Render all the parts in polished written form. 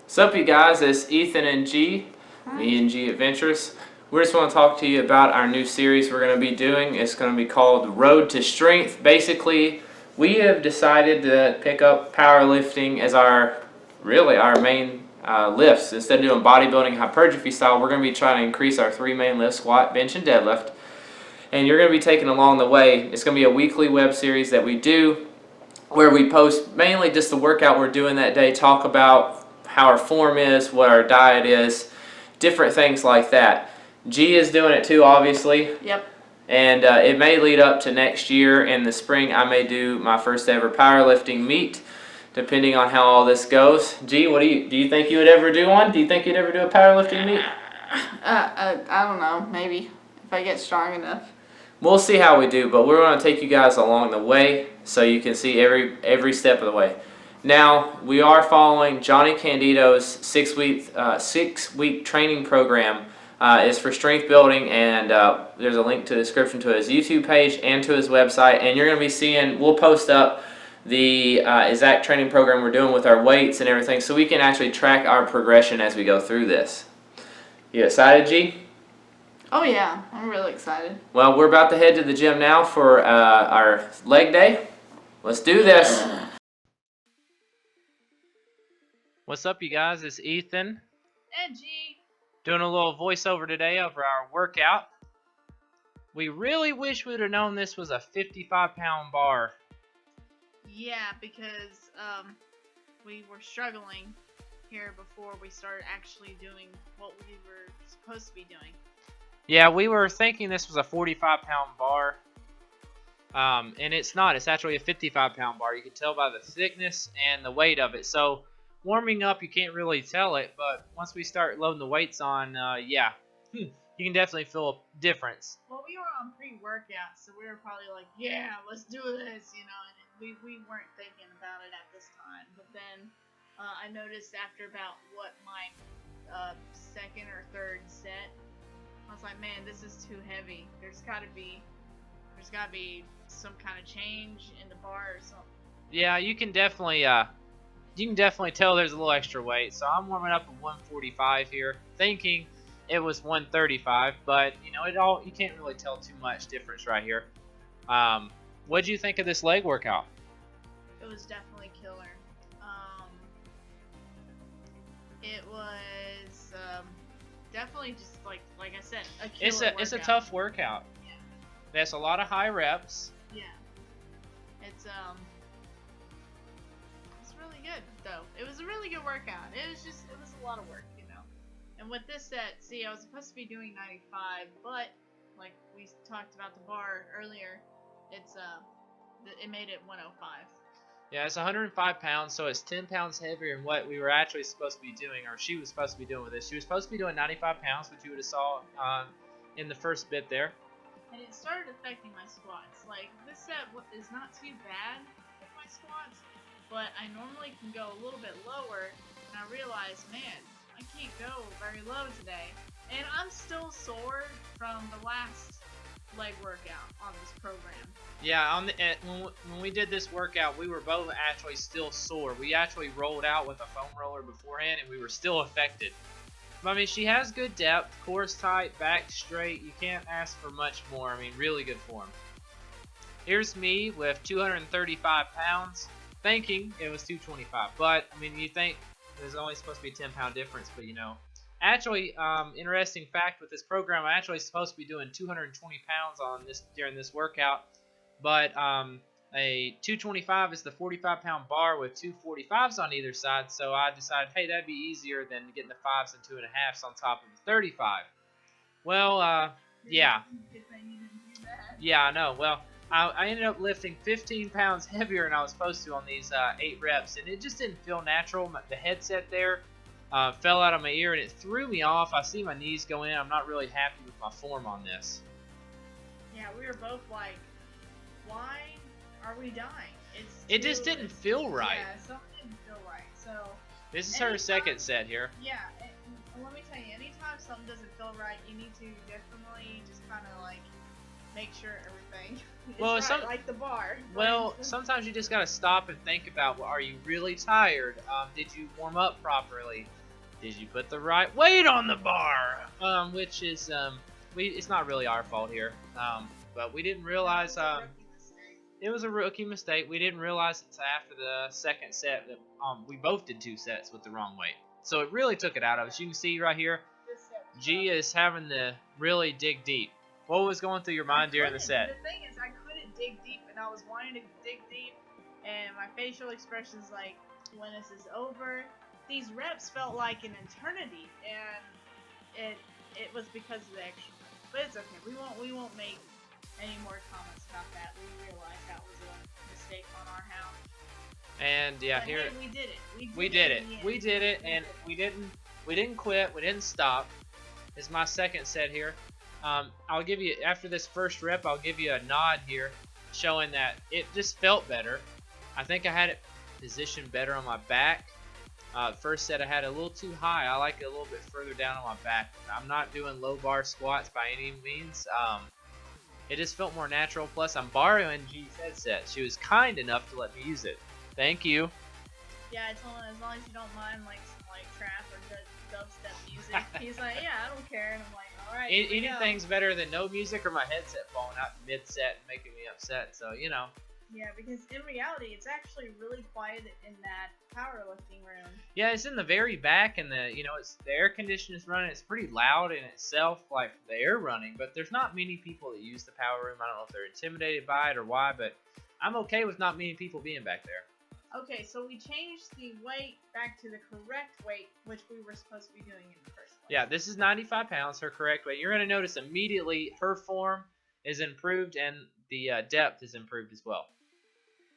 What's up, you guys? It's Ethan and G, E&G Adventures. We just want to talk to you about our new series we're going to be doing. It's going to be called Road to Strength. Basically, we have decided to pick up powerlifting as our main lifts. Instead of doing bodybuilding hypertrophy style, we're going to be trying to increase our three main lifts: squat, bench, and deadlift. And you're going to be taken along the way. It's going to be a weekly web series that we do where we post mainly just the workout we're doing that day, talk about how our form is, what our diet is, different things like that. G is doing it too, obviously. Yep. And it may lead up to next year in the spring. I may do my first ever powerlifting meet, depending on how all this goes. G, what do you think you would ever do one? Do you think you'd ever do a powerlifting meet? I don't know. Maybe if I get strong enough. We'll see how we do, but we're going to take you guys along the way so you can see every step of the way. Now, we are following Jonnie Candito's six-week training program. It's for strength building, and there's a link to the description to his YouTube page and to his website. And you're going to be seeing, we'll post up the exact training program we're doing with our weights and everything so we can actually track our progression as we go through this. You excited, G? Oh yeah, I'm really excited. Well, we're about to head to the gym now for our leg day. Let's do this. What's up, you guys? It's Ethan. And G. Doing a little voiceover today over our workout. We really wish we would have known this was a 55-pound bar. Yeah, because we were struggling here before we started actually doing what we were supposed to be doing. Yeah, we were thinking this was a 45-pound bar, and it's not. It's actually a 55-pound bar. You can tell by the thickness and the weight of it. So warming up, you can't really tell it, but once we start loading the weights on, you can definitely feel a difference. Well, we were on pre-workout, so we were probably like, yeah, let's do this, and we weren't thinking about it at this time. But then I noticed after about my second or third set, I was like, man, this is too heavy. There's got to be some kind of change in the bar or something. Yeah, you can definitely tell there's a little extra weight. So I'm warming up at 145 here, thinking it was 135, but you can't really tell too much difference right here. What'd you think of this leg workout? It was definitely killer. It was definitely just like I said, a killer workout. It's a tough workout. Yeah. There's a lot of high reps. Yeah. It's really good though. It was a really good workout. It was a lot of work, And with this set, see, I was supposed to be doing 95, but like we talked about the bar earlier, it made it 105. Yeah, it's 105 pounds, so it's 10 pounds heavier than what we were actually supposed to be doing, or she was supposed to be doing with this. She was supposed to be doing 95 pounds, which you would have saw in the first bit there. And it started affecting my squats. Like, this set is not too bad with my squats, but I normally can go a little bit lower, and I realized, man, I can't go very low today. And I'm still sore from the last leg workout on this program. Yeah, when we did this workout, we were both actually still sore. We actually rolled out with a foam roller beforehand, and we were still affected. But, I mean, she has good depth, course tight, back straight. You can't ask for much more. I mean, really good form. Here's me with 235 pounds, thinking it was 225. But, I mean, you think there's only supposed to be a 10-pound difference, but, Actually, interesting fact with this program, I'm actually supposed to be doing 220 pounds during this workout, but a 225 is the 45-pound bar with two 45s on either side, so I decided, hey, that'd be easier than getting the 5s and 2.5s on top of the 35. Well, yeah. Yeah, I know. Well, I ended up lifting 15 pounds heavier than I was supposed to on these 8 reps, and it just didn't feel natural. The headset there fell out of my ear, and it threw me off. I see my knees go in. I'm not really happy with my form on this. Yeah, we were both like, why are we dying? It just didn't feel right. Yeah, something didn't feel right. So this is her second set here. Yeah, and let me tell you, anytime something doesn't feel right, you need to definitely just kind of like make sure everything is right, like the bar. Well, sometimes you just got to stop and think about, well, are you really tired? Did you warm up properly? Did you put the right weight on the bar? Which is it's not really our fault here. But we didn't realize it was a rookie mistake. We didn't realize until after the second set that we both did 2 sets with the wrong weight. So it really took it out of us. You can see right here, G is having to really dig deep. What was going through your mind during the set? The thing is, I couldn't dig deep, and I was wanting to dig deep, and my facial expressions like, when this is over, these reps felt like an eternity, and it was because of the extra. But it's okay. We won't make any more comments about that. We realized that was a mistake on our house. And yeah, but here hey, we did it. We did it, and we didn't quit. We didn't stop. This is my second set here. I'll give you, after this first rep, I'll give you a nod here, showing that it just felt better. I think I had it positioned better on my back. First set I had it a little too high. I like it a little bit further down on my back. I'm not doing low bar squats by any means. It just felt more natural. Plus, I'm borrowing G's headset. She was kind enough to let me use it. Thank you. Yeah, I told him as long as you don't mind like some like trap or dubstep music. He's like, yeah, I don't care, and I'm like, all right. Anything's better than no music or my headset falling out mid-set and making me upset. So you know. Yeah, because in reality, it's actually really quiet in that powerlifting room. Yeah, it's in the very back, and it's the air conditioner is running. It's pretty loud in itself, like the air running. But there's not many people that use the power room. I don't know if they're intimidated by it or why, but I'm okay with not many people being back there. Okay, so we changed the weight back to the correct weight, which we were supposed to be doing in the first place. Yeah, this is 95 pounds, her correct weight. You're going to notice immediately her form is improved and the depth is improved as well.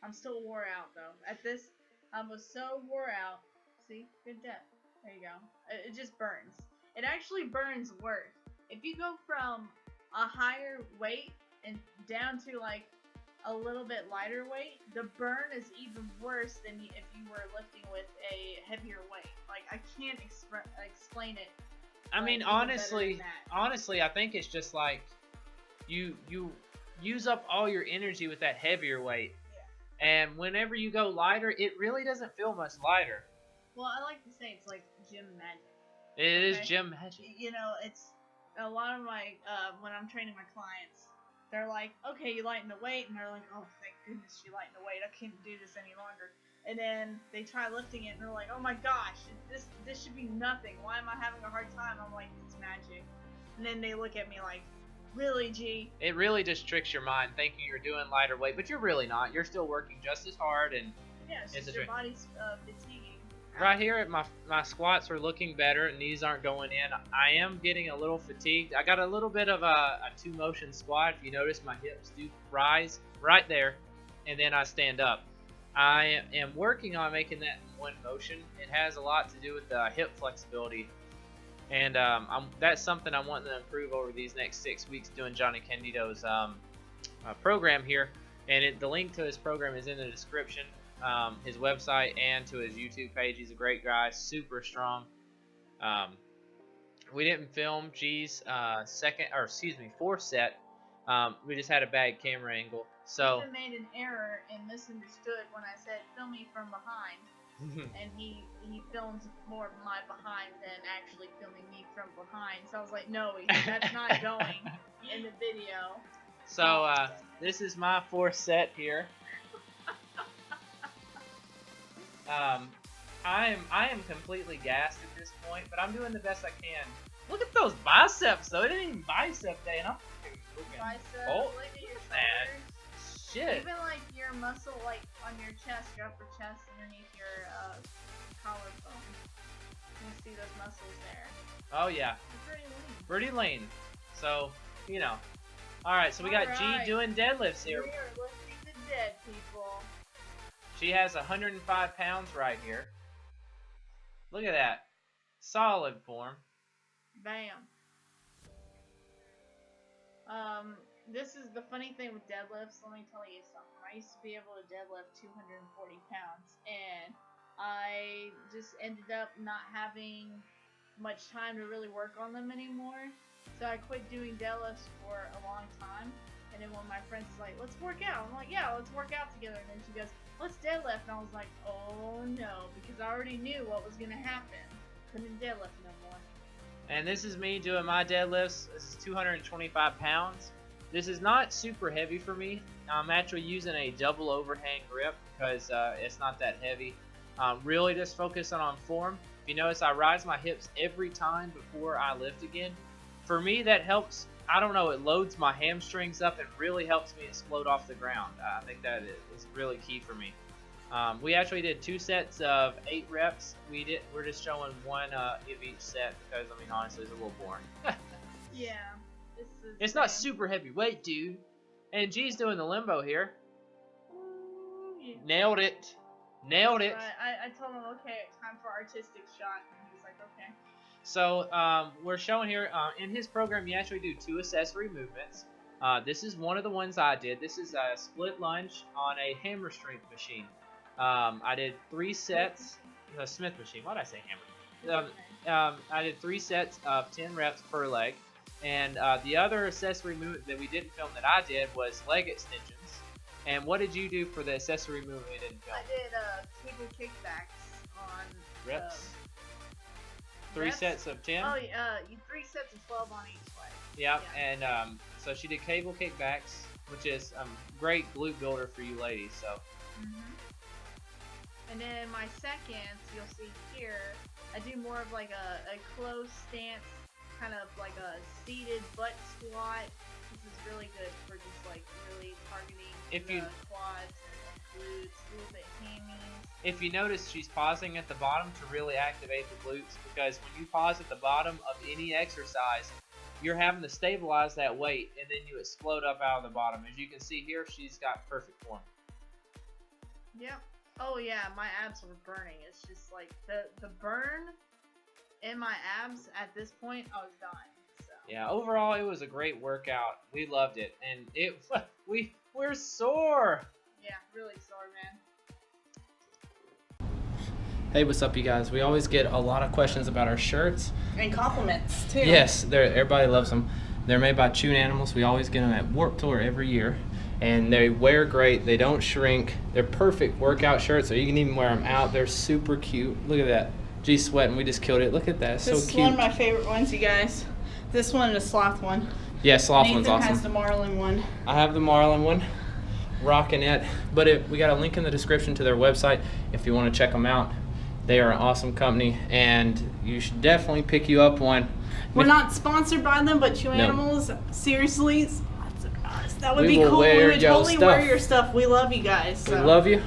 I'm still wore out, though. At this, I was so wore out. See? Good depth. There you go. It just burns. It actually burns worse. If you go from a higher weight and down to, like, a little bit lighter weight, the burn is even worse than if you were lifting with a heavier weight. Like, I can't explain it. I mean, honestly, I think it's just like you use up all your energy with that heavier weight. And whenever you go lighter, it really doesn't feel much lighter. Well, I like to say it's like gym magic. It is gym magic. You know, it's a lot of my, when I'm training my clients, they're like, okay, you lighten the weight, and they're like, oh, thank goodness you lightened the weight. I can't do this any longer. And then they try lifting it, and they're like, oh my gosh, this should be nothing. Why am I having a hard time? I'm like, it's magic. And then they look at me like, really, G? It really just tricks your mind thinking you're doing lighter weight, but you're really not. You're still working just as hard, and yeah, it's just your body's fatiguing. Right here, my squats are looking better. Knees aren't going in. I am getting a little fatigued. I got a little bit of a 2-motion squat. If you notice, my hips do rise right there, and then I stand up. I am working on making that in 1 motion. It has a lot to do with the hip flexibility. And that's something I'm wanting to improve over these next 6 weeks doing Jonnie Candito's program here. And the link to his program is in the description, his website and to his YouTube page. He's a great guy, super strong. We didn't film G's fourth set. We just had a bad camera angle. So he made an error and misunderstood when I said film me from behind. And he films more of my behind than actually filming me from behind. So I was like, no, that's not going in the video. So this is my 4th set here. I am completely gassed at this point, but I'm doing the best I can. Look at those biceps, though. It ain't even bicep day, and I'm looking. Look at your shoulders. Shit. Even like your muscle, like on your chest, your upper chest, underneath your collarbone. You can see those muscles there. Oh yeah. They're pretty lean. Pretty lean. So, All right, so we got G doing deadlifts here. We are lifting the dead, people. She has 105 pounds right here. Look at that. Solid form. Bam. This is the funny thing with deadlifts. Let me tell you something. I used to be able to deadlift 240 pounds, and I just ended up not having much time to really work on them anymore. So I quit doing deadlifts for a long time. And then when my friends was like, let's work out. I'm like, yeah, let's work out together. And then she goes, let's deadlift. And I was like, oh no, because I already knew what was going to happen. couldn't deadlift no more. And this is me doing my deadlifts. This is 225 pounds. This is not super heavy for me. I'm actually using a double overhand grip because it's not that heavy. Really just focusing on form. If you notice, I rise my hips every time before I lift again. For me, that helps. I don't know, it loads my hamstrings up and really helps me explode off the ground. I think that is really key for me. We actually did 2 sets of 8 reps. We're just showing one of each set because, I mean, honestly, it's a little boring. Yeah. It's not super heavy weight, dude. And G's doing the limbo here. Ooh, yeah. Nailed it. Nailed it. I told him, okay, time for artistic shot. And he was like, okay. So we're showing here, in his program, you actually do 2 accessory movements. This is one of the ones I did. This is a split lunge on a hammer strength machine. I did 3 sets. A Smith machine. Why did I say hammer? I did 3 sets of 10 reps per leg. And the other accessory movement that we didn't film that I did was leg extensions. And what did you do for the accessory movement we didn't film? I did cable kickbacks on reps. 3 reps? sets of 10. Oh, 3 sets of 12 on each leg. Yeah, and so she did cable kickbacks, which is great glute builder for you ladies. So. And then my seconds, you'll see here, I do more of like a closed stance, kind of like a seated butt squat. This is really good for just like really targeting the quads and glutes, a little bit hammies. If you notice, she's pausing at the bottom to really activate the glutes, because when you pause at the bottom of any exercise, you're having to stabilize that weight and then you explode up out of the bottom. As you can see here, she's got perfect form. Yep. Oh yeah, my abs were burning. It's just like the burn in my abs at this point, I was dying. So. Yeah, overall it was a great workout. We loved it, and we're sore. Yeah, really sore, man. Hey, what's up, you guys? We always get a lot of questions about our shirts. And compliments, too. Yes, everybody loves them. They're made by Chewed Animals. We always get them at Warped Tour every year. And they wear great. They don't shrink. They're perfect workout shirts, so you can even wear them out. They're super cute. Look at that. G's sweating. We just killed it. Look at that. It's so cute. This is one of my favorite ones, you guys. This one and the sloth one. Yeah, sloth Nathan one's awesome. has the marlin one. I have the marlin one. Rocking it. But we got a link in the description to their website if you want to check them out. They are an awesome company, and you should definitely pick you up one. We're not sponsored by them, but Chewed Animals, seriously, sponsor us. That would be cool. We would totally wear your stuff. We love you guys. So. We love you.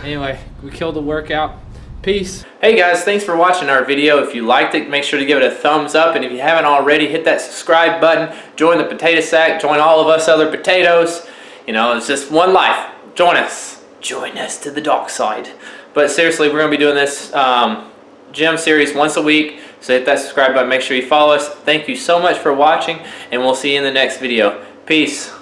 Anyway, we killed the workout. Peace. Hey guys, thanks for watching our video. If you liked it, make sure to give it a thumbs up. And if you haven't already, hit that subscribe button. Join the potato sack. Join all of us other potatoes. You know, it's just one life. Join us. Join us to the dark side. But seriously, we're going to be doing this gym series once a week. So hit that subscribe button. Make sure you follow us. Thank you so much for watching. And we'll see you in the next video. Peace.